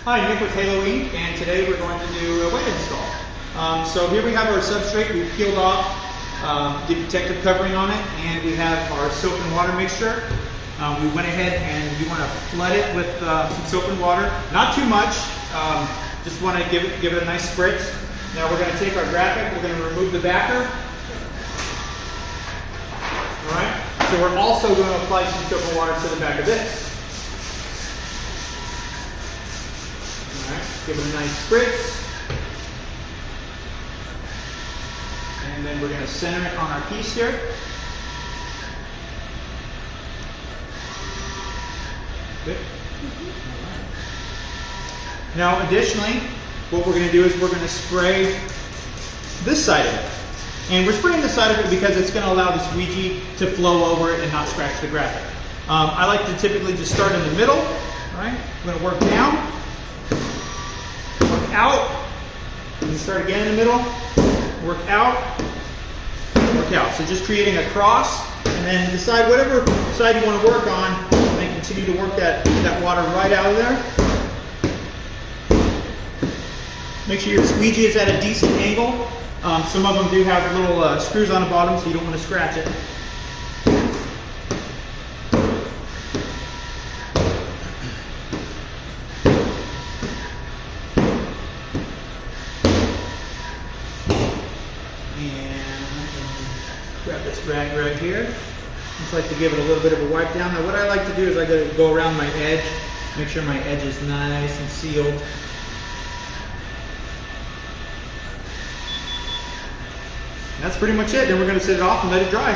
Hi, Nick with Halo Inc. and today we're going to do a wet install. So here we have our substrate. We've peeled off the protective covering on it, and we have our soap and water mixture. We went ahead and we want to flood it with some soap and water. Not too much, just want to give it a nice spritz. Now we're going to take our graphic, we're going to remove the backer. Alright, so we're also going to apply some soap and water to the back of this. Alright, give it a nice spritz. And then we're going to center it on our piece here. Good. Now additionally, what we're going to do is we're going to spray this side of it. And we're spraying this side of it because it's going to allow the squeegee to flow over it and not scratch the graphic. I like to typically just start in the middle. Right? I'm going to work down, work out, and start again in the middle, work out, work out. So just creating a cross, and then decide whatever side you want to work on, and then continue to work that water right out of there. Make sure your squeegee is at a decent angle. Some of them do have little screws on the bottom, so you don't want to scratch it. And grab this rag right here. Just like to give it a little bit of a wipe down. Now what I like to do is I go around my edge, make sure my edge is nice and sealed. That's pretty much it. Then we're going to set it off and let it dry.